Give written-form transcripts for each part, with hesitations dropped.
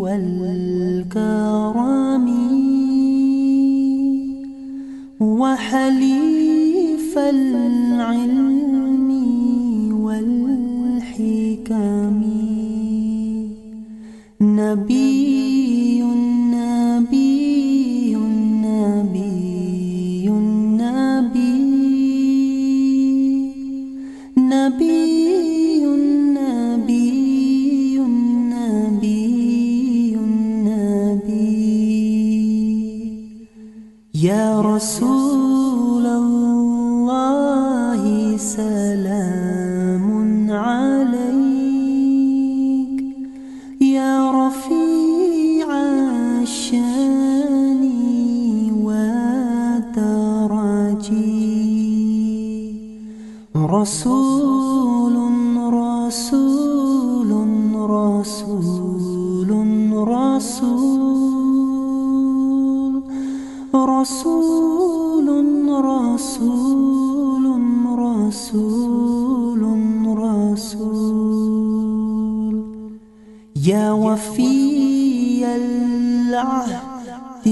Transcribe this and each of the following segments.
والكرم وحليف العلم والحكم نبي نبي نبي نبي نبي نبي نبي نبي يا رسول الله سلام عليك يا رفيع الشان والدرجي رسول رسول رسول رسول رسول رسول رسول رسول يا وفي العهد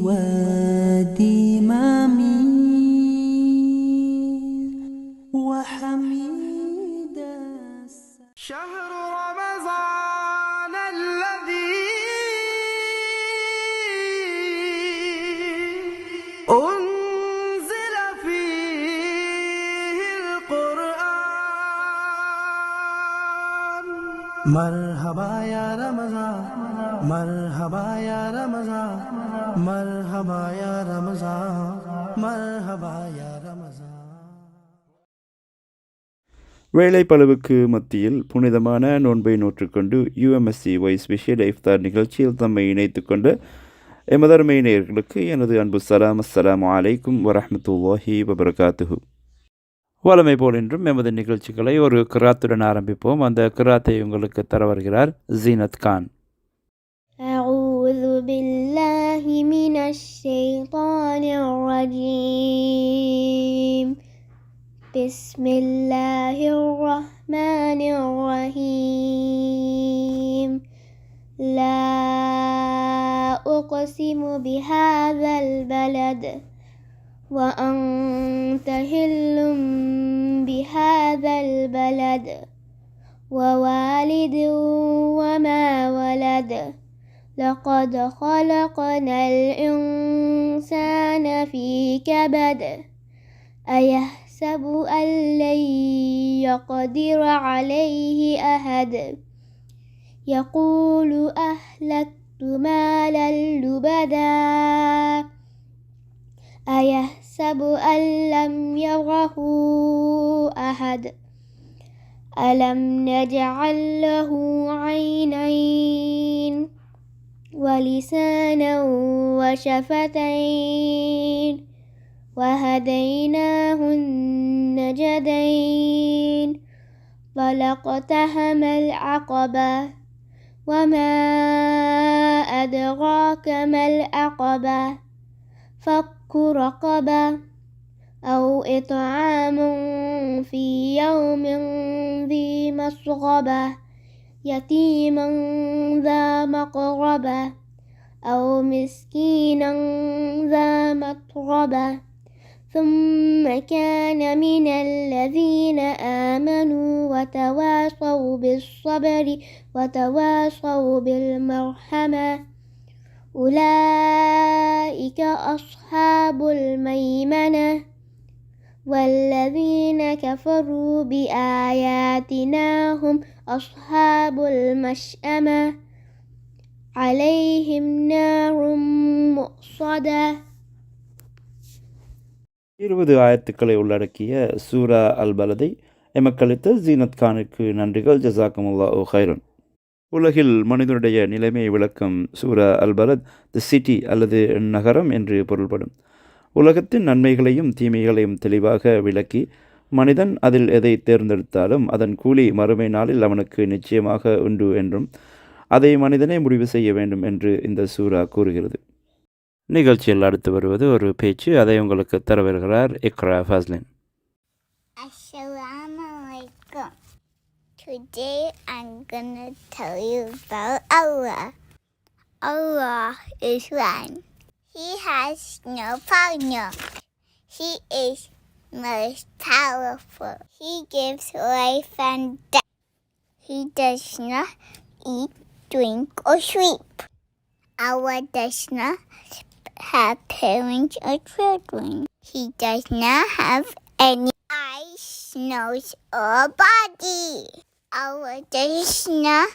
والدمام وحميد شهر رمضان الذي أنزل فيه القرآن مرحبا يا رمضان مرحبا يا رمضان مرحبا يا رمضان مرحبا يا رمضان வேலைப்பளுவுக்கு மத்தியில் புனிதமான நோன்பை நோற்றுக்கொண்டு UMSC ஸ்பெஷல் இஃப்தார் நிகழ்ச்சியில் தம்மை இணைத்துக் கொண்ட எமதர்மை நேயர்களுக்கு எனது அன்பு சலாம். அஸ்ஸலாமு அலைக்கும் வரஹ்மத்துல்லாஹி வபரகாத்துஹு. வழமை போல் என்றும் எமது நிகழ்ச்சிகளை ஒரு கிராத்துடன் ஆரம்பிப்போம். அந்த கிராத்தை உங்களுக்கு தர வருகிறார் ஜீனத் கான். أعوذ بالله من الشيطان الرجيم بسم الله الرحمن الرحيم لا أقسم بهذا البلد وأنت حل بهذا البلد ووالد وما ولد لقد خلقنا الإنسان في كبد أيحسب أن لن يقدر عليه أحد يقول أهلكت مالا لبدا أيحسب أن لم يره أحد ألم نجعل له عينين ولسانا وشفتين وهديناه النجدين فلاقتحم العقبة وما أدراك ما العقبة فك رقبة أو إطعام في يوم ذي مسغبة يتيما ذا مقربة أو مسكينا ذا متربة ثم كان من الذين آمنوا وتواصوا بالصبر وتواصوا بالمرحمة أولئك أصحاب الميمنة والذين كفروا بآياتنا هم أصحاب المشأمة عليهم نار مؤصدة 20 ஆயத்துக்களை உள்ளடக்கிய சூரா அல் பலதை எமக்களித்த ஜீனத் கானுக்கு நன்றிகள். ஜஸாக்குமுல்லாஹு ஹைரன். உலகில் மனிதனுடைய நிலைமை விளக்கம் சூரா அல் பலத் தி சிட்டி அல்லது நகரம் என்று பொருள்படும். உலகத்தின் நன்மைகளையும் தீமைகளையும் தெளிவாக விளக்கி மனிதன் அதில் எதை தேர்ந்தெடுத்தாலும் அதன் கூலி மறுமை நாளில் அவனுக்கு நிச்சயமாக உண்டு என்றும் அதை மனிதனே முடிவு செய்ய வேண்டும் என்று இந்த சூரா கூறுகிறது. நிகழ்ச்சியில் அடுத்து வருவது ஒரு பேச்சு. அதை உங்களுக்கு தர வருகிறார் இக்ரா ஃபாஸ்லின். அஸ்ஸலாமு அலைக்கும். Today I'm gonna tell you about Allah. Allah is one. He has no partner. He is most powerful. He gives life and death. He does not eat, drink, or sleep. Allah does not have parents or children. He does not have any eyes, nose, or body. Allah does not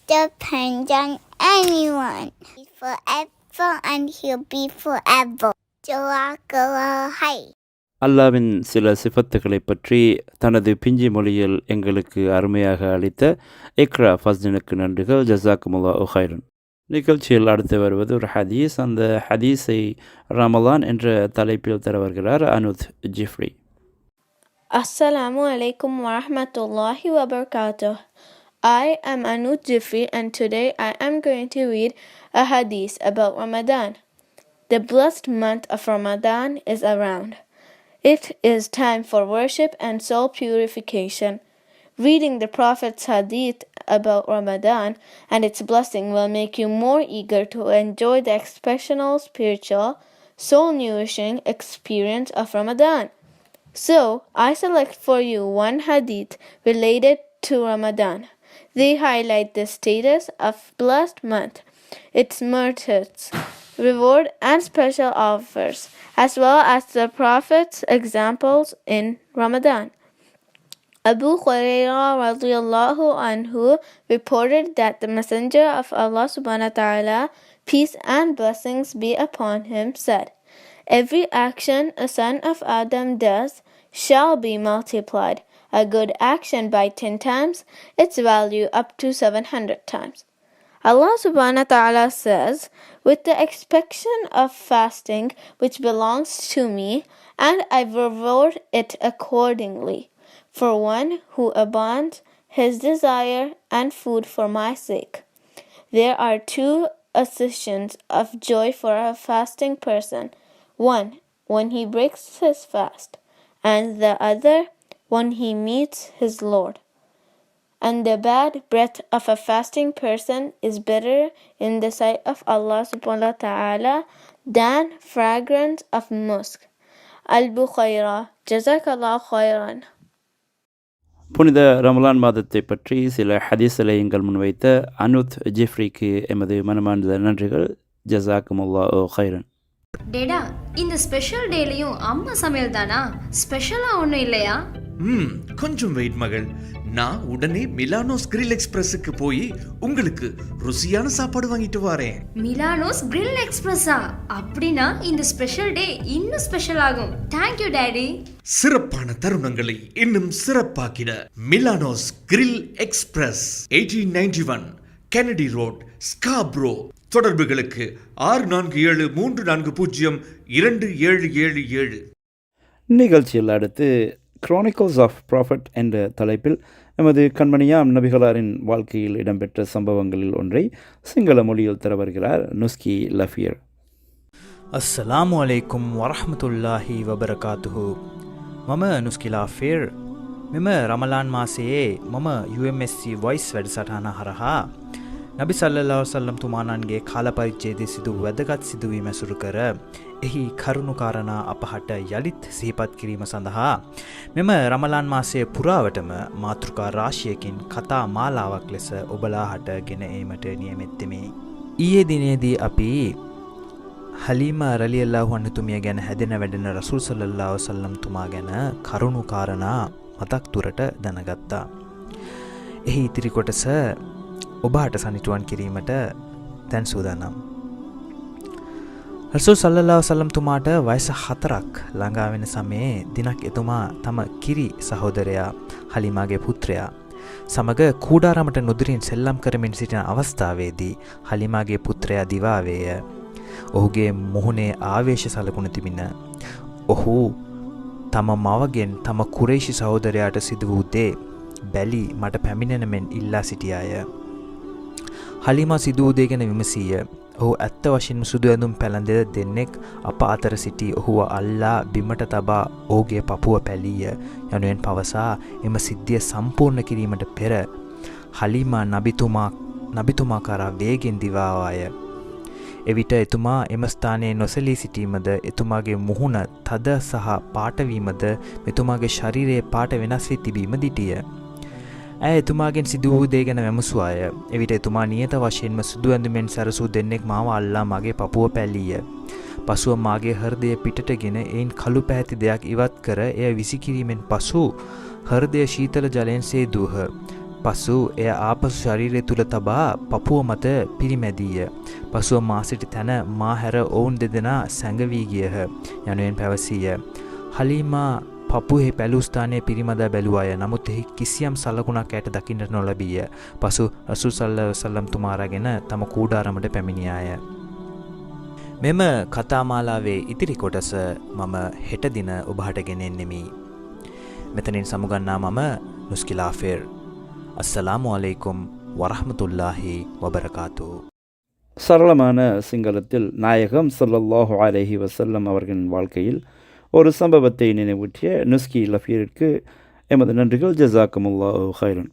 depend on anyone. He's forever and he'll be forever. Jazakallah khair. அல்லாவின் சில சிஃபத்துகளை பற்றி தனது பிஞ்சி மொழியில் எங்களுக்கு அருமையாக அளித்த இக்ரா ஃபஸ்டினுக்கு நன்றிகள். ஜஸாக்குமுல்லாஹு ஹைரன். நிகழ்ச்சியில் அடுத்து வருவது ஒரு ஹதீஸ். அந்த ஹதீஸை ரமலான் என்ற தலைப்பில் தர வருகிறார் Anuth Jiffry. Assalamu alaikum wa rahmatullahi wa barakatuh. I am Anuj Jifri and today I am going to read a hadith about Ramadan. The blessed month of Ramadan is around. It is time for worship and soul purification. Reading the Prophet's hadith about Ramadan and its blessing will make you more eager to enjoy the exceptional, spiritual, soul-nourishing experience of Ramadan. So, I select for you one hadith related to Ramadan. They highlight the status of blessed month, its merits, reward and special offers, as well as the Prophet's examples in Ramadan. Abu Hurairah radiyallahu anhu reported that the Messenger of Allah subhanahu wa ta'ala, peace and blessings be upon him, said, "Every action a son of Adam does shall be multiplied. A good action by 10 times, its value up to 700 times. Allah subhanahu wa ta'ala says, "With the expectation of fasting which belongs to me, and I reward it accordingly, for one who abandons his desire and food for my sake." There are two accessions of joy for a fasting person. One, when he breaks his fast, and the other, when he meets his Lord. And the bad breath of a fasting person is better in the sight of Allah subhanahu wa ta'ala than fragrance of musk. Al-Bukhaira, Jazakallah khairan. புனித ரமலான் மாதத்தை பற்றி சில ஹதீஸ்களை எங்கள் முன்வைத்த அனுத் ஜிஃப்ரிக்கு எமது மனமார்ந்த நன்றிகள். ஜஸாக்குமுல்லாஹு ஹைரன். டேடா, இந்த ஸ்பெஷல் டேலையும் அம்மா சமையல் தானா? ஸ்பெஷலா ஒன்றும் இல்லையா? கொஞ்சம் வெயிட் மகள். நான் உடனே மிலானோஸ் கிரில் எக்ஸ்பிரஸுக்கு போய் உங்களுக்கு ருசியான சாப்பாடு வாங்கிட்டு வரேன். மிலானோஸ் கிரில் எக்ஸ்பிரஸா? அப்படின்னா இந்த ஸ்பெஷல் டே இன்னும் ஸ்பெஷல் ஆகும். Thank you daddy. சிறப்பான தருணங்களை இன்னும் சிறப்பாக்கிட Milano's grill express, 1891 Kennedy road, Scarborough. தொடர்புகளுக்கு 6473402777. நிகழ்ச்சியில் அடுத்து குரானிக்கல்ஸ் ஆஃப் ப்ராஃபட் என்ற தலைப்பில் எமது கண்மணியாம் நபிகளாரின் வாழ்க்கையில் இடம்பெற்ற சம்பவங்களில் ஒன்றை சிங்கள மொழியில் தர வருகிறார் நுஸ்கி லஃபியர். अस्सलामु अलैकुम वरहमतुल्लाहि वबरकातुहु. මම නුස්කි ලාෆිර්. මෙම රමලාන් මාසයේ මම UMSC වොයිස් වැඩසටහන හරහා නබි සල්ලල්ලාහු අලයිහි වසල්ලම් තුමාණන්ගේ කාල පරිච්ඡේදයේ සිදු වැදගත් සිදුවීම් ඇසුරු කර එහි කරුණු කාරණා අපහට යලිත් සිහිපත් කිරීම සඳහා මෙම රමලාන් මාසයේ පුරාවටම මාතෘකා රාශියකින් කතා මාලාවක් ලෙස ඔබලාහට ගෙන ඒමට නියමිතෙමි. ඊයේ දිනේදී අපි හලීමා රලියල්ලාහු අන්හතුමිය ගැන හැදෙන වැඩෙන රසූල් සල්ලල්ලාහු අලයිහි වසල්ලම් තුමා ගැන කරුණු කාරණා මතක් තුරට දැනගත්තා. එහි ඉතිරි කොටස ඔබට සනිටුවන් කිරීමට දැන් සූදානම්. රසූල් සල්ලල්ලාහු අලයිහි වසල්ලම් තුමාට වයස 4ක් ළඟා වෙන සමයේ දිනක් එතුමා තම කිරි සහෝදරයා හලීමාගේ පුත්‍රයා සමග කූඩාරමට නුදුරින් සෙල්ලම් කරමින් සිටින අවස්ථාවේදී හලීමාගේ පුත්‍රයා දිවාවේය. ඔහුගේ මුහුණේ ආවේශ සලකුණු තිබින ඔහු තම මවගෙන් තම කුරේෂි සහෝදරයාට සිදු වූ දේ බැලි මට පැමිණෙන මෙන් ඉල්ලා සිටියාය. හලිමා සිදු වූ දේ ගැන විමසීය. ඔහු ඇත්ත වශයෙන්ම සුදු ඇඳුම් පැළඳ දෙන්නෙක් අප අතර සිටි ඔහුව අල්ලා බිමට තබා ඔහුගේ පපුව පැලීය යනුවෙන් පවසා එම සිද්ධිය සම්පූර්ණ කිරීමට පෙර හලිමා නබිතුමා කරා වේගෙන් දිවාවාය. එවිට එතුමා එම ස්ථානයේ නොසැලී සිටීමද එතුමාගේ මුහුණ තද සහ පාටවීමද මෙතුමාගේ ශරීරයේ පාට වෙනස් වී තිබීම දිටිය. ඇය එතුමාගෙන් සිදු වූ දේ ගැන වැමසුවාය. එවිට එතුමා නියත වශයෙන්ම සුදු ඇඳුමෙන් සැරසූ දෙන්නෙක් මාව අල්ලා මගේ පපුව පැලීය. පසුව මාගේ හෘදය පිටටගෙන එයින් කළු පැහැති දෙයක් ඉවත් කර එය විසිකිරීමෙන් පසු හෘදය ශීතල ජලයෙන් සේදුවහ. පසු එය ආපසු ශරීරය තුල තබා පපුව මත පිරිමැදීය. පසුව මා සිටි තැන මා හැර ඔවුන් දෙදෙනා සැඟවී ගියහ යනුවෙන් පැවසීය. හලීමා පපුවේ පැලූ ස්ථානයේ පිරිමදා බැලුවාය. නමුත් එහි කිසියම් සලකුණක් ඇයට දකින්නට නොලැබීය. පසු රසූල් සල්ලල්ලාහු අලයිහි වසල්ලම් තුමා අරගෙන තම කූඩාරමට පැමිණියාය. මෙම කතාමාලාවේ ඉතිරි කොටස මම හෙට දින ඔබට ගෙනෙන්නෙමි. මෙතනින් සමුගන්නා මම නුස්කිලා ෆෙර්. அஸ்ஸலாமு அலைக்கும் வரஹ்மத்துல்லாஹி வபரகாத்துஹு. சரளமான சிங்களத்தில் நாயகம் ஸல்லல்லாஹு அலைஹி வஸல்லம் அவர்களின் வாழ்க்கையில் ஒரு சம்பவத்தை நினைவூட்டிய நுஸ்கி லஃபீருக்கு எமது நன்றிகள். ஜஸாக்குமுல்லாஹு ஹைரன்.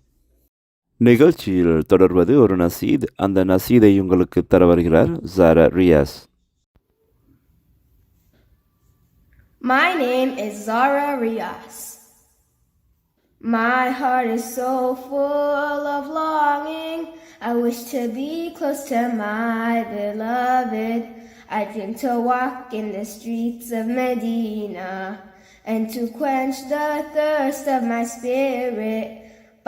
நிகழ்ச்சியில் தொடர்வது ஒரு நசீத். அந்த நசீதை உங்களுக்கு தர வருகிறார் ஜாரா Riyaz. My name is Zara Rias. My heart is so full of longing. I wish to be close to my beloved. I dream to walk in the streets of Medina and to quench the thirst of my spirit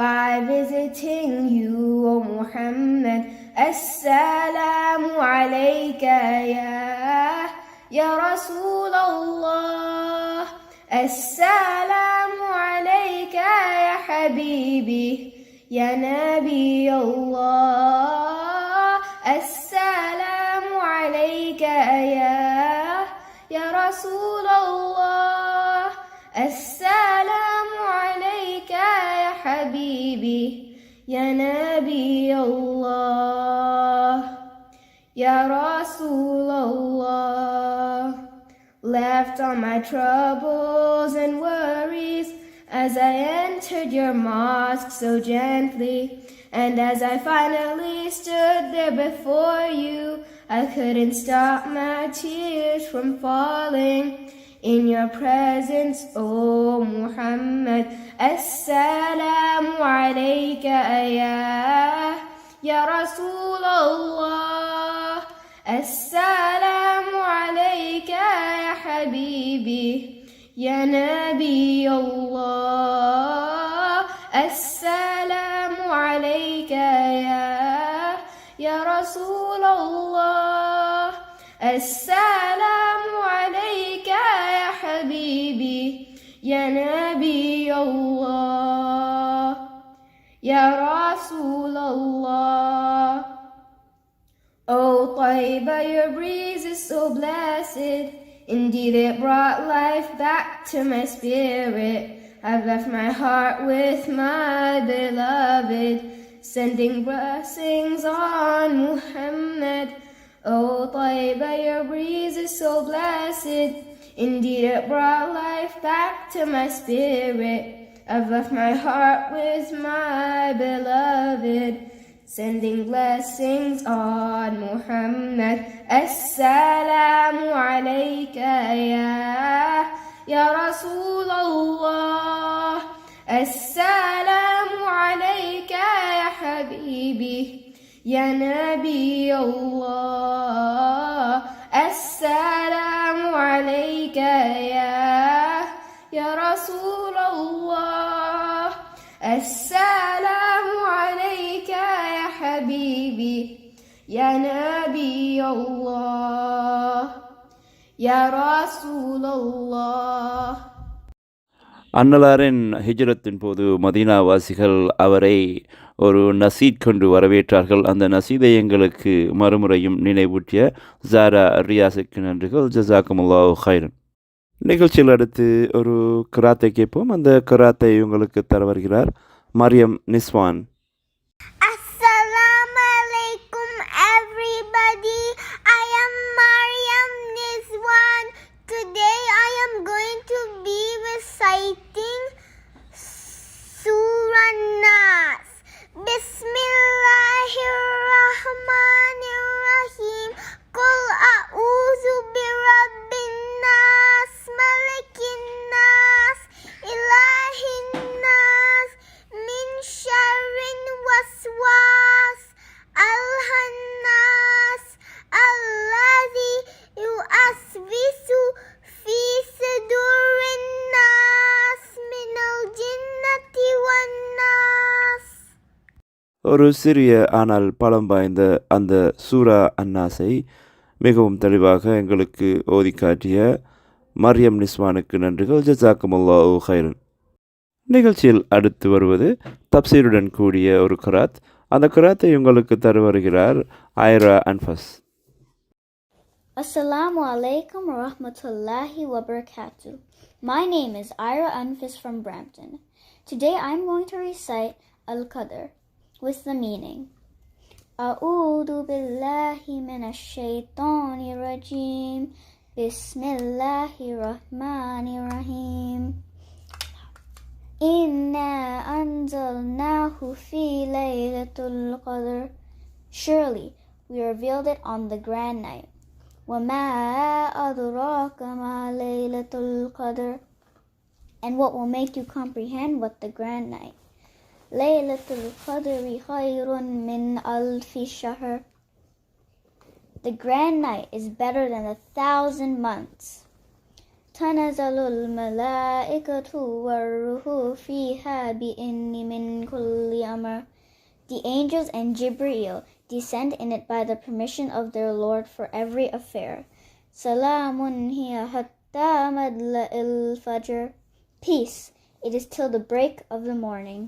by visiting you, O Muhammad. Assalamu alayka ya Rasul Allah. Assalamu alayka ya Habibi ya Nabi Allah. Assalamu alayka ya Rasul Allah. Assalamu alayka ya Habibi ya Nabi Allah. Ya Rasul Allah. Left all my troubles and worries as I entered your mosque so gently, and as I finally stood there before you, I couldn't stop my tears from falling in your presence, O Muhammad. Assalamu alayka ya Rasul Allah. Assalamu alayka ya Habibi ya Nabi Allah. Assalamu alayka ya Rasul Allah. Assalamu alayka ya Habibi ya Nabi Allah. Ya Rasul Allah. Oh Taiba, your breeze is so blessed. Indeed it brought life back to my spirit. I've left my heart with my beloved, sending blessings on Muhammad. Oh Taiba, your breeze is so blessed. Indeed it brought life back to my spirit. I've left my heart with my beloved, sending blessings on Muhammad. Assalamu alayka ya Rasul Allah. Assalamu alayka ya Habibi ya Nabi Allah. Assalamu alayka ya Rasul Allah. Assalamu alayka ya Habibi ya Nabi Allah. Ya Rasul Allah. அன்னலாரின் ஹிஜ்ரத்தின் போது மதீனாவாசிகள் அவரை ஒரு நசீத் கொண்டு வரவேற்றார்கள். அந்த நசீதை எங்களுக்கு மறுமுறையும் நினைவூட்டிய ஜாரா ரியாஸுக்கு நன்றிகள். ஜஸாக்குமுல்லாஹு ஹைரன். நிகழ்ச்சியில் அடுத்து ஒரு கிராத்தை கேட்போம். அந்த கிராத்தை உங்களுக்கு தர வருகிறார் மரியம் நிஸ்வான். Assalamu alaikum Rahim. Qul a'udhu bi rabbin nas, malikin nas, ilahin nas, min sharrin waswas, al-hannas, alladhi yu'aswisu fi sudurin nas, minal jinnati wan nas. ஒரு சிறிய ஆனால் பலம் வாய்ந்த அந்த சூரா அன்னாஸை மிகவும் தெளிவாக எங்களுக்கு ஓதி காட்டிய மரியம் நிஸ்வானுக்கு நன்றிகள். ஜஸாக்குமுல்லாஹு ஹைரன். நிகழ்ச்சியில் அடுத்து வருவது தப்சீருடன் கூடிய ஒரு குராத். அந்த குராத்தை உங்களுக்கு தர வருகிறார் Airaa அன்ஃபஸ். Assalamu alaikum wa rahmatullahi wa barakatuh. My name is Ira Anfis from Brampton. Today I'm going to recite Al-Qadr with the meaning. A'udhu billahi minash shaitanir rajim. Bismillahir rahmanir rahim. Inna anzalnahu fi laylatul qadr. Surely we revealed it on the grand night. وَمَا أَدْرَاكَ مَا لَيْلَةُ الْقَدْرِ. And what will make you comprehend what the grand night? لَيْلَةُ الْقَدْرِ خَيْرٌ مِّنْ أَلْفِ شَهْرٍ. The grand night is better than 1,000 months. تَنَزَّلُ الْمَلَائِكَةُ وَالرُّوحُ فِيهَا بِإِذْنٍ مِّن كُلِّ أَمْرٍ. The angels and Jibreel descend in it by the permission of their Lord for every affair. Salamun hiya hatta madla'il fajr. Peace, it is till the break of the morning.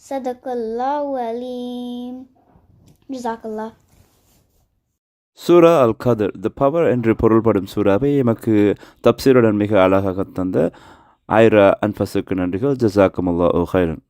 Sadaqallahu alim. Jazakallah. சூரா அல் கதர் the power என்று பொருள்படும் சூறாவை எமக்கு தப்சீருடன் மிக அழகாக தந்த ஐரா அன்ஃபஸுக்கு நன்றிகள். ஜஸாக்குமுல்லாஹு ஹைரன்.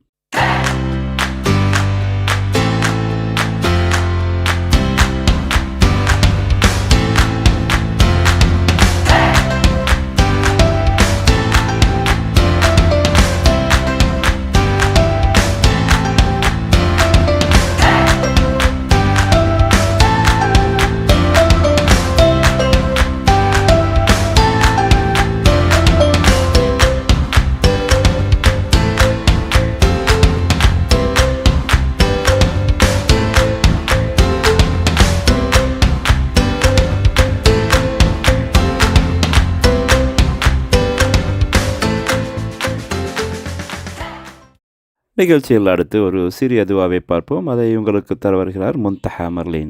நிகழ்ச்சியில் அடுத்து ஒரு சிறிய துவாவை பார்ப்போம். அதை உங்களுக்கு தர வருகிறார் முன்தஹா மர்லீன்.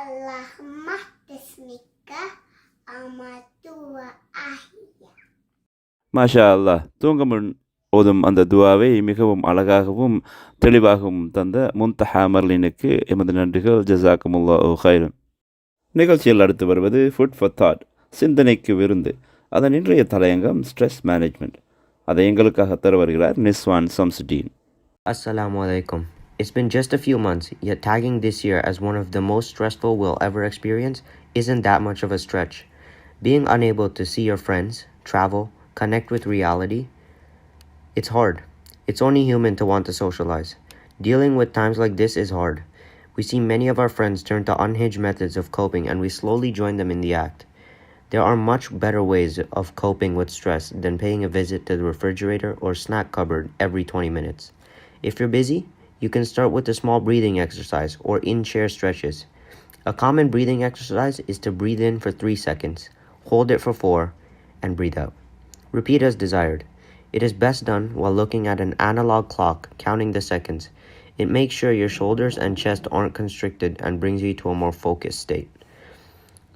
Allahumma bismika amatu wa ahya. மாஷா அல்லாஹ். தூங்க முன் ஓதும் அந்த துவாவை மிகவும் அழகாகவும் தெளிவாகவும் தந்த முன்தஹா மர்லீனுக்கு எமது நன்றிகள். ஜஸாக்குமுல்லாஹு ஹைரன். நிகழ்ச்சியில் அடுத்து வருவது ஃபுட் ஃபார் தாட், சிந்தனைக்கு விருந்து. அதன் இன்றைய தலையங்கம் ஸ்ட்ரெஸ் மேனேஜ்மெண்ட். அதை எங்களுக்காக தர வருகிறார் நிஸ்வான் Samsudeen. Assalamu alaikum. It's been just a few months, yet tagging this year as one of the most stressful we'll ever experience isn't that much of a stretch. Being unable to see your friends, travel, connect with reality, it's hard. It's only human to want to socialize. Dealing with times like this is hard. We see many of our friends turn to unhinged methods of coping, and we slowly join them in the act. There are much better ways of coping with stress than paying a visit to the refrigerator or snack cupboard every 20 minutes. If you're busy, you can start with a small breathing exercise or in-chair stretches. A common breathing exercise is to breathe in for 3 seconds, hold it for 4, and breathe out. Repeat as desired. It is best done while looking at an analog clock counting the seconds. It makes sure your shoulders and chest aren't constricted and brings you to a more focused state.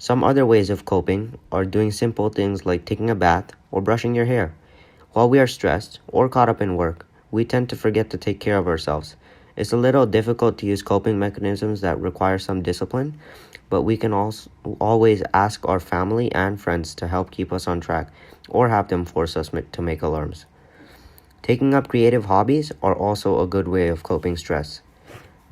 Some other ways of coping are doing simple things like taking a bath or brushing your hair. While we are stressed or caught up in work, we tend to forget to take care of ourselves. It's a little difficult to use coping mechanisms that require some discipline, but we can also always ask our family and friends to help keep us on track or have them force us to make alarms. Taking up creative hobbies are also a good way of coping stress.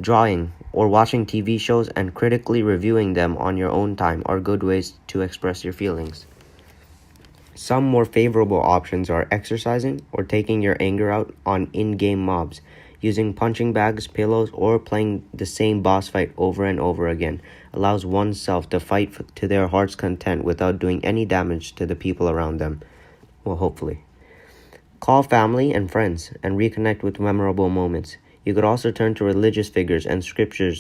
Drawing or watching TV shows and critically reviewing them on your own time are good ways to express your feelings. Some more favorable options are exercising or taking your anger out on in-game mobs. Using punching bags, pillows, or playing the same boss fight over and over again allows oneself to fight to their heart's content without doing any damage to the people around them. Well, hopefully. Call family and friends and reconnect with memorable moments. You could also turn to religious figures and scriptures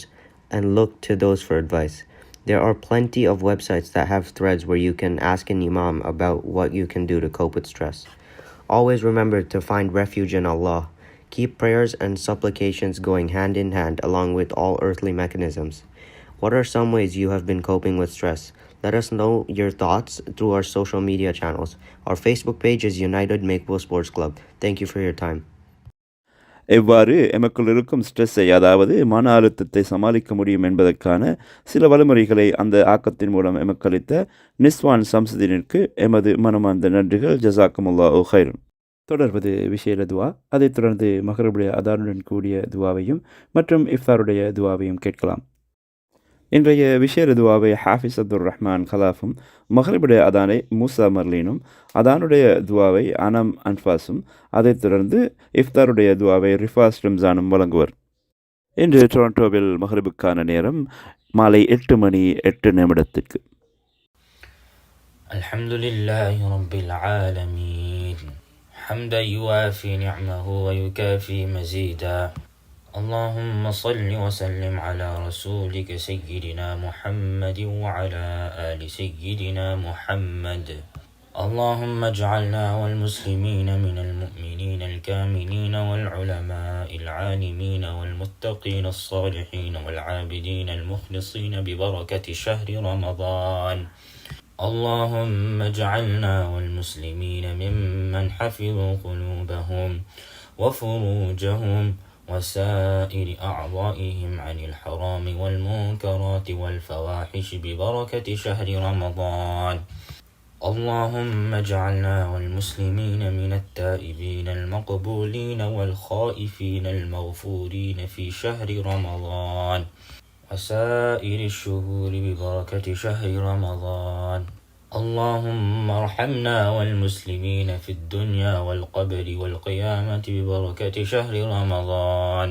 and look to those for advice. There are plenty of websites that have threads where you can ask an imam about what you can do to cope with stress. Always remember to find refuge in Allah. Keep prayers and supplications going hand in hand along with all earthly mechanisms. What are some ways you have been coping with stress? Let us know your thoughts through our social media channels. Our Facebook page is United Makeable Sports Club. Thank you for your time. எவ்வாறு எமக்குள் இருக்கும் ஸ்ட்ரெஸ்ஸை, அதாவது மன அழுத்தத்தை சமாளிக்க முடியும் என்பதற்கான சில வழிமுறைகளை அந்த ஆக்கத்தின் மூலம் எமக்களித்த நிஸ்வான் சம்சுதீனிற்கு எமது மனமார்ந்த நன்றிகள். ஜஸாக்குமுல்லாஹு ஹைரன். தொடர்வது விஷய துவா. அதைத் தொடர்ந்து மகரிபுடைய அதானுடன் கூடிய துவாவையும் மற்றும் இஃப்தாருடைய துவாவையும் கேட்கலாம். இன்றைய விஷய துவாவை ஹாஃபிஸ் அப்துல் ரஹ்மான் கலாஃபும், மஹரிபுடைய அதானை மூசா மர்லீனும், அதானுடைய துவாவை அனம் அன்ஃபாஸும், அதைத் தொடர்ந்து இஃப்தாருடைய துவாவை ரிஃபாஸ் ரம்ஜானும் வழங்குவர். இன்று டொரண்டோவில் மஹரிபுக்கான நேரம் மாலை 8:08. அல்ஹம்துலில்லாஹி ரப்பில் ஆலமீன். حمدا يوافي نعمه ويكافي مزيدا. اللهم صل وسلم على رسولك سيدنا محمد وعلى آل سيدنا محمد. اللهم اجعلنا والمسلمين من المؤمنين الكاملين والعلماء العالمين والمتقين الصالحين والعابدين المخلصين ببركة شهر رمضان. اللهم اجعلنا والمسلمين ممن حفظوا قلوبهم وفروجهم وسائر أعضائهم عن الحرام والمنكرات والفواحش ببركة شهر رمضان. اللهم اجعلنا والمسلمين من التائبين المقبولين والخائفين المغفورين في شهر رمضان وسائر الشهور ببركة شهر رمضان. اللهم ارحمنا والمسلمين في الدنيا والقبر والقيامة ببركة شهر رمضان.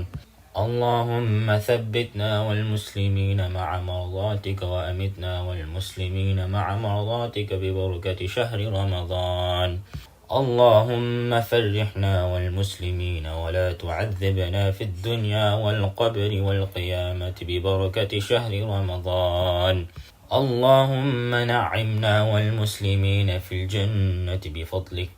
اللهم ثبتنا والمسلمين مع مرضاتك وأمتنا والمسلمين مع مرضاتك ببركة شهر رمضان. اللهم فرحنا والمسلمين ولا تعذبنا في الدنيا والقبر والقيامة ببركة شهر رمضان. اللهم نعمنا والمسلمين في الجنة بفضلك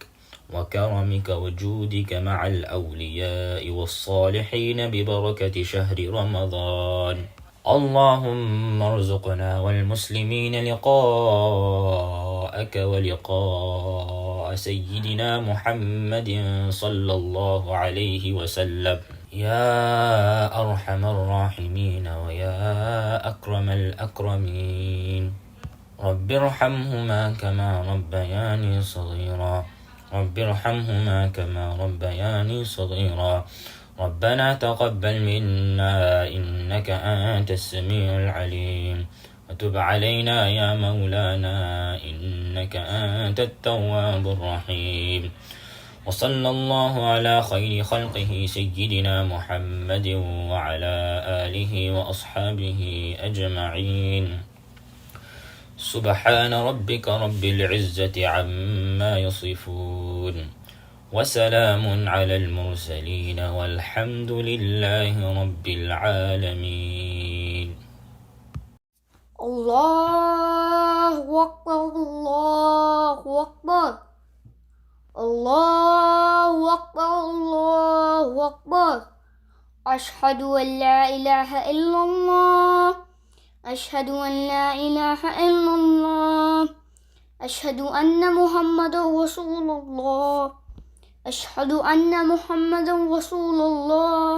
وكرمك وجودك مع الأولياء والصالحين ببركة شهر رمضان. اللهم ارزقنا والمسلمين لقاءك ولقاء سيدنا محمد صلى الله عليه وسلم يا أرحم الراحمين ويا أكرم الأكرمين. رب ارحمهما كما ربياني صغيرا. رب ارحمهما كما ربياني صغيرا. ربنا تقبل منا إنك أنت السميع العليم وتب علينا يا مولانا إنك أنت التواب الرحيم. وصلى الله على خير خلقه سيدنا محمد وعلى آله وأصحابه أجمعين. سبحان ربك رب العزة عما يصفون وسلام على المرسلين والحمد لله رب العالمين. الله أكبر الله أكبر الله أكبر الله أكبر. أشهد أن لا إله إلا الله. أشهد أن لا إله إلا الله. أشهد أن محمد رسول الله. أشهد أن محمد رسول الله.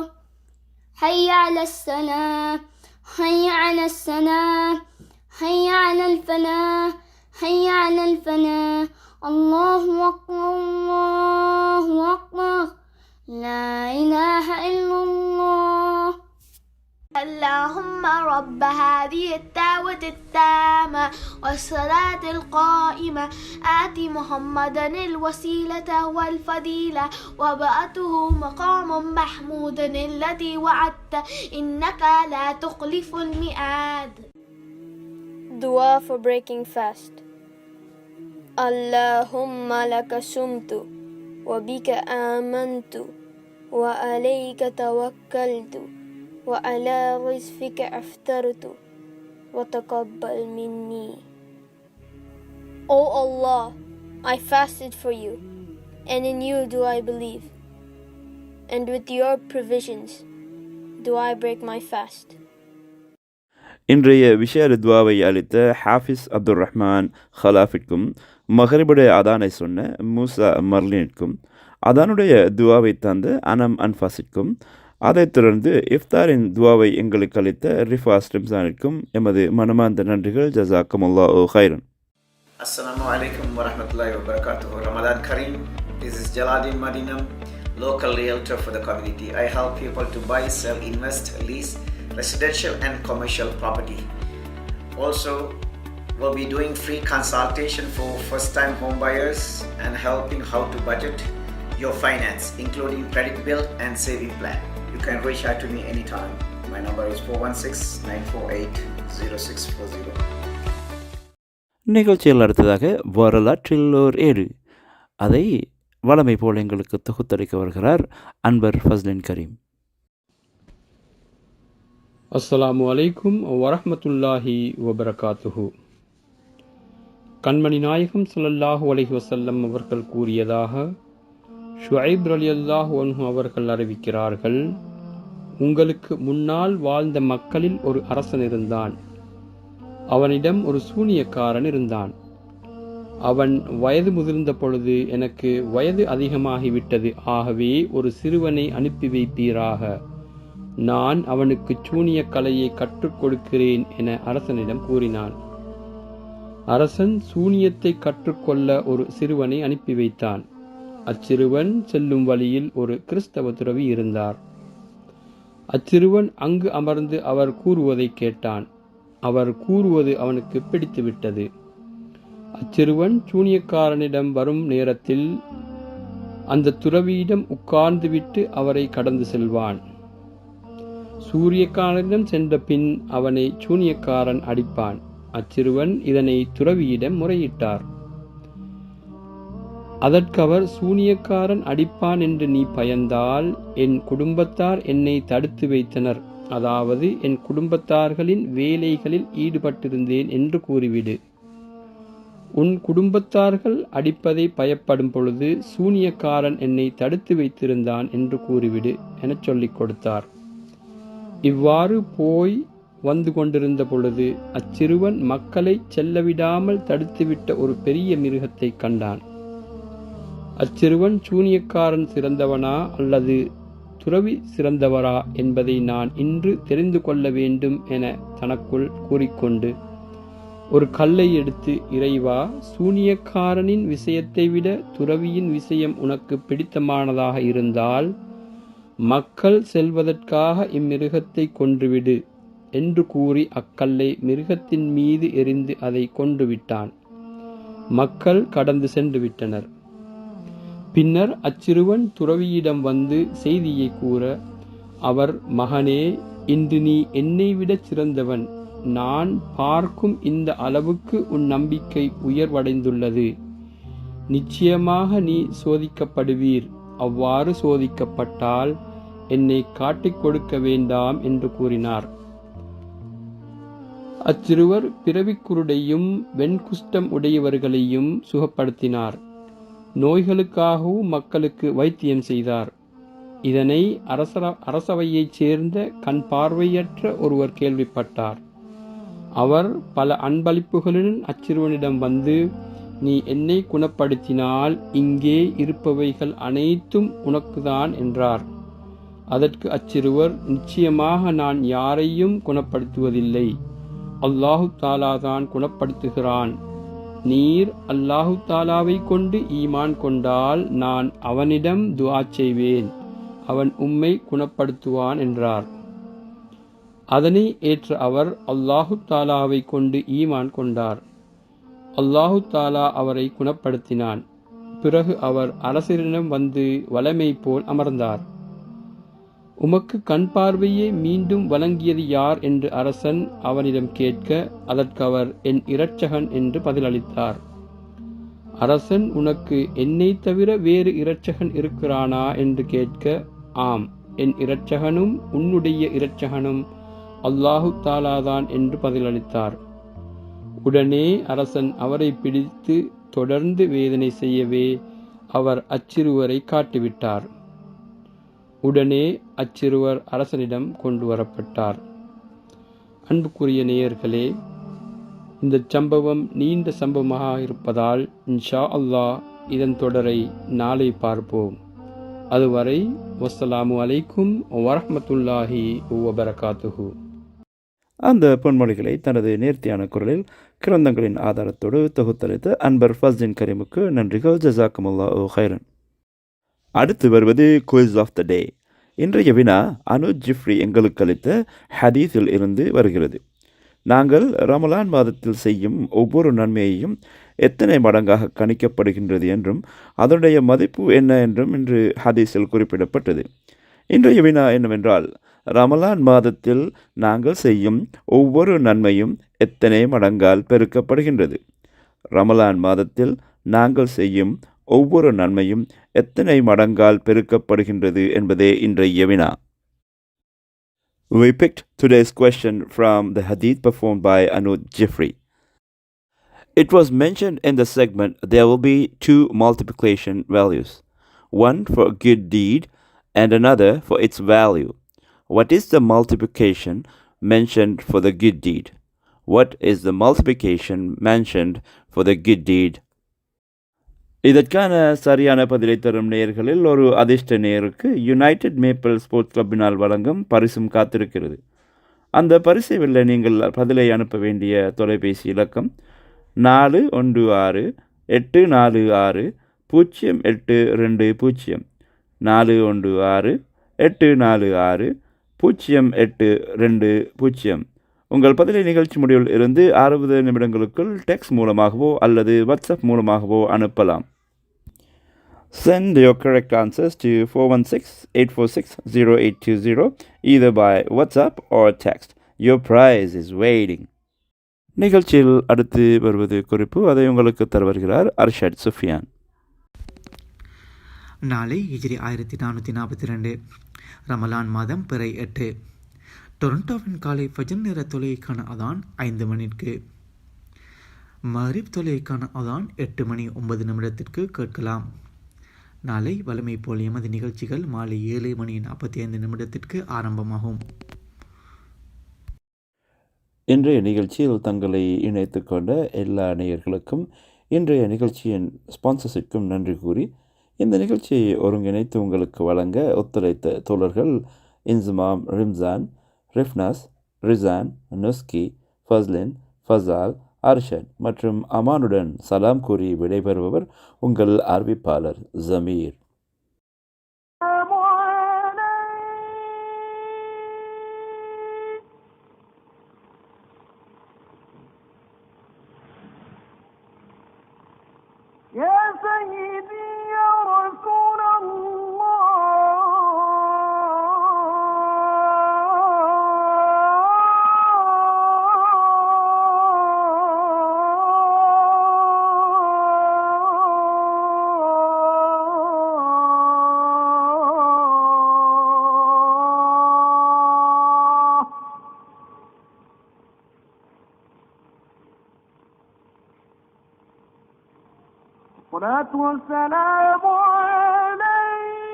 حي على الصلاة. حي على الصلاة. حي على الفلاح. حي على الفلاح. الله أكبر الله أكبر. لا إله إلا الله. اللهم رب هذه الدعوة التامة والصلاة القائمة آت محمدا الوسيلة والفضيلة وبعثه مقام محمود الذي وعدت إنك لا تخلف الميعاد. Dua for breaking fast. Allahumma laka sumtu wa bika amantu wa alayka tawakkaltu wa ala rizqika aftartu wa taqabbal minni. O Allah, I fasted for you, and in you do I believe, and with your provisions do I break my fast. இன்றைய விஷேட துவாவை அளித்த ஹாஃபிஸ் அப்துல் ரஹ்மான் ஹலாஃபிற்கும் மகரிபுடைய அதானை சொன்ன மூசா மர்லினிற்கும் அதானுடைய துவாவை தந்த அனம் அன்ஃபாஸிற்கும் அதைத் தொடர்ந்து இஃப்தாரின் துவாவை எங்களுக்கு அளித்த ரிஃபாஸ் ரிம்சானிற்கும் எமது மனமார்ந்த நன்றிகள். ஜஸாக்கமுல்லாஹு ஹைரன். Assalamu alaikum wa rahmatullahi wa barakatuh. Ramadan Kareem. This is Jalaluddin Madinam, local realtor for the community. I help people to buy, sell, invest, lease residential and commercial property. Also, we'll be doing free consultation for first-time home buyers and helping how to budget your finance, including credit bill and saving plan. You can reach out to me anytime. My number is 416-948-0640. நிகழ்ச்சியில் அடுத்ததாக வரலாற்றில் ஓர் ஏடு. அதை வளமை போல் எங்களுக்கு தொகுத்தளிக்க வருகிறார் அன்பர் ஃபஸ்லின் கரீம். அஸ்ஸலாமு அலைக்கும் வரஹ்மத்துல்லாஹி வபரகாத்துஹு. கண்மணி நாயகம் ஸல்லல்லாஹு அலைஹி வஸல்லம் அவர்கள் கூறியதாக ஷுஐப் ரலியல்லாஹு அன்ஹு அவர்கள் அறிவிக்கிறார்கள், உங்களுக்கு முன்னால் வாழ்ந்த மக்களில் ஒரு அரசன் இருந்தான். அவனிடம் ஒரு சூனியக்காரன் இருந்தான். அவன் வயது முதிர்ந்த பொழுது, எனக்கு வயது அதிகமாகிவிட்டது, ஆகவே ஒரு சிறுவனை அனுப்பி வைப்பீராக, நான் அவனுக்கு சூனிய கலையை கற்றுக் கொடுக்கிறேன் என அரசனிடம் கூறினான். அரசன் சூனியத்தை கற்றுக்கொள்ள ஒரு சிறுவனை அனுப்பி வைத்தான். அச்சிறுவன் செல்லும் வழியில் ஒரு கிறிஸ்தவ துறவி இருந்தார். அச்சிறுவன் அங்கு அமர்ந்து அவர் கூறுவதை கேட்டான். அவர் கூறுவது அவனுக்கு பிடித்துவிட்டது. அச்சிறுவன் சூனியக்காரனிடம் வரும் நேரத்தில் அந்த துறவியிடம் உட்கார்ந்துவிட்டு அவரை கடந்து செல்வான். சூரியக்காரனிடம் சென்ற பின் அவனை சூனியக்காரன் அடிப்பான். அச்சிறுவன் இதனை துறவியிடம் முறையிட்டார். அதற்கவர், சூனியக்காரன் அடிப்பான் என்று நீ பயந்தால் என் குடும்பத்தார் என்னை தடுத்து வைத்தனர், அதாவது என் குடும்பத்தார்களின் வேலைகளில் ஈடுபட்டிருந்தேன் என்று கூறிவிடு. உன் குடும்பத்தார்கள் அடிப்பதை பயப்படும் பொழுது சூனியக்காரன் என்னை தடுத்து வைத்திருந்தான் என்று கூறிவிடு எனச் சொல்லிக் கொடுத்தார். இவ்வாறு போய் வந்து கொண்டிருந்த பொழுது அச்சிறுவன் மக்களை செல்லவிடாமல் தடுத்துவிட்ட ஒரு பெரிய மிருகத்தை கண்டான். அச்சிறுவன் சூனியக்காரன் சிறந்தவனா அல்லது துறவி சிறந்தவரா என்பதை நான் இன்று தெரிந்து கொள்ள வேண்டும் என தனக்குள் கூறிக்கொண்டு ஒரு கல்லை எடுத்து, இறைவா, சூனியக்காரனின் விஷயத்தை விட துறவியின் விஷயம் உனக்கு பிடித்தமானதாக இருந்தால் மக்கள் செல்வதற்காக இம்மிருகத்தை கொன்றுவிடு என்று கூறி அக்கல்லை மிருகத்தின் மீது எறிந்து அதை கொன்றுவிட்டான். மக்கள் கடந்து சென்று விட்டனர். பின்னர் அச்சிறுவன் துறவியிடம் வந்து செய்தியை கூற, அவர், மகனே, இன்று நீ என்னை விட சிறந்தவன். நான் பார்க்கும் இந்த அளவுக்கு உன் நம்பிக்கை உயர்வடைந்துள்ளது. நிச்சயமாக நீ சோதிக்கப்படுவீர். அவ்வாறு சோதிக்கப்பட்டால் என்னை காட்டிக் கொடுக்க வேண்டாம் என்று கூறினார். அச்சிறுவர் பிறவிக்குருடையும் வெண்குஷ்டம் உடையவர்களையும் சுகப்படுத்தினார். நோய்களுக்காகவும் மக்களுக்கு வைத்தியம் செய்தார். இதனை அரசவையைச் சேர்ந்த கண் பார்வையற்ற ஒருவர் கேள்விப்பட்டார். அவர் பல அன்பளிப்புகளுடன் அச்சிறுவனிடம் வந்து, நீ என்னை குணப்படுத்தினால் இங்கே இருப்பவைகள் அனைத்தும் உனக்குதான் என்றார். அதற்கு அச்சிறுவர், நிச்சயமாக நான் யாரையும் குணப்படுத்துவதில்லை, அல்லாஹு தாலா தான் குணப்படுத்துகிறான். நீர் அல்லாஹு தாலாவை கொண்டு ஈமான் கொண்டால் நான் அவனிடம் துஆ செய்வேன், அவன் உம்மை குணப்படுத்துவான் என்றார். அதனை ஏற்ற அவர் அல்லாஹு தாலாவை கொண்டு ஈமான் கொண்டார். அல்லாஹு தாலா அவரை குணப்படுத்தினான். பிறகு அவர் அரசரிடம் வந்து வலமை போல் அமர்ந்தார். உமக்கு கண் பார்வையே மீண்டும் வழங்கியது யார் என்று அரசன் அவனிடம் கேட்க, அதற்கு அவர் என் இரட்சகன் என்று பதிலளித்தார். அரசன், உனக்கு என்னை தவிர வேறு இரட்சகன் இருக்கிறானா என்று கேட்க, ஆம், என் இரட்சகனும் உன்னுடைய இரட்சகனும் அல்லாஹு தாலாதான் என்று பதிலளித்தார். உடனே அரசன் அவரை பிடித்து தொடர்ந்து வேதனை செய்யவே அவர் அச்சிறுவரை காட்டிவிட்டார். உடனே அச்சிறுவர் அரசனிடம் கொண்டு வரப்பட்டார். அன்புக்குரிய நேயர்களே, இந்த சம்பவம் நீண்ட சம்பவமாக இருப்பதால் இன்ஷா அல்லாஹ் இதன் தொடரை நாளை பார்ப்போம். அதுவரை வஸ்ஸலாமு அலைக்கும் வரஹ்மத்துல்லாஹி வபரகாத்துஹு. அந்த பொன்மொழிகளை தனது நேர்த்தியான குரலில் கிரந்தங்களின் ஆதாரத்தோடு தொகுத்தளித்த அன்பர் ஃபஸ்டின் கரீமுக்கு நன்றிகள். ஜஸாக்குமுல்லாஹு ஹைரன். அடுத்து வருவது குயிஸ் ஆஃப் த டே. இன்றைய வினா அனுஜ் ஜிஃப்ரி எங்களுக்கு அளித்த ஹதீஸில் இருந்து வருகிறது. நாங்கள் ரமலான் மாதத்தில் செய்யும் ஒவ்வொரு நன்மையையும் எத்தனை மடங்காக கணிக்கப்படுகின்றது என்றும் அதனுடைய மதிப்பு என்ன என்றும் இன்று ஹதீஸில் குறிப்பிடப்பட்டது. இன்றைய வினா என்னவென்றால், ரமலான் மாதத்தில் நாங்கள் செய்யும் ஒவ்வொரு நன்மையும் எத்தனை மடங்கால் பெருக்கப்படுகின்றது? ரமலான் மாதத்தில் நாங்கள் செய்யும் ஒவ்வொரு நன்மையும் எத்தனை மடங்கால் பெருக்கப்படுகின்றது என்பதே இன்றைய வினா. We picked today's question from the hadith performed by Anuj Jifri. It was mentioned in the segment there will be two multiplication values, one for a good deed and another for its value. What is the multiplication mentioned for the good deed? What is the multiplication mentioned for the good deed? இதற்கான சரியான பதிலை தரும் நேயர்களில் ஒரு அதிர்ஷ்ட நேயருக்கு United maple sports கிளப்பினால் வழங்கும் பரிசும் காத்திருக்கிறது. அந்த பரிசை வெல்ல நீங்கள் பதிலை அனுப்ப வேண்டிய தொலைபேசி இலக்கம் 4168460820 4168460820. உங்கள் பதிலை நிகழ்ச்சி முடிவில் இருந்து 60 நிமிடங்களுக்குள் டெக்ஸ்ட் மூலமாகவோ அல்லது வாட்ஸ்அப் மூலமாகவோ அனுப்பலாம். Send your correct answers to 416-846-0820 either by WhatsApp or text. Your prize is waiting. நிகழ்ச்சியில் அடுத்து வருவது குறிப்பு. அதை உங்களுக்கு தர வருகிறார் அர்ஷத் சுஃபியான். நாளை ஹிஜ்ரி 1442, ரமலான் மாதம் பிறை 8. டொரண்டோவின் காலை ஃபஜர் நேர தொழுகைக்கான அதான் 5 மணிக்கு, மரிப் தொழுகைக்கான அதான் 8 மணி 9 நிமிடத்திற்கு கேட்கலாம். நாளை வழமை போல் எமது நிகழ்ச்சிகள் மாலை 7 மணி 45 நிமிடத்திற்கு ஆரம்பமாகும். இன்றைய நிகழ்ச்சியில் தங்களை இணைத்து கொண்ட எல்லா நேயர்களுக்கும் இன்றைய நிகழ்ச்சியின் ஸ்பான்சர்ஷிப்க்கும் நன்றி கூறி, இந்த நிகழ்ச்சியை ஒருங்கிணைத்து உங்களுக்கு வழங்க ஒத்துழைத்த தோழர்கள் இன்சுமாம், ரிம்சான், ரிஃப்னாஸ், ரிசான், நுஸ்கி, ஃபஸ்லின், ஃபசால், அர்ஷத் மற்றும் அமானுடன் சலாம் கூறி விடைபெறுபவர் உங்கள் அறிவிப்பாளர் ஜமீர். الصلاة والسلام عليك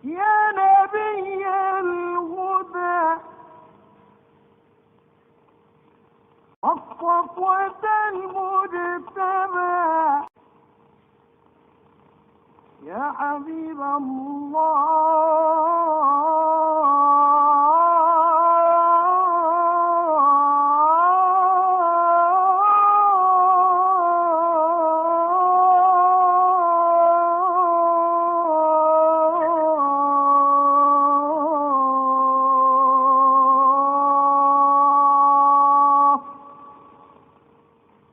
يا نبي الهدى الصفوة المجتبى يا حبيب الله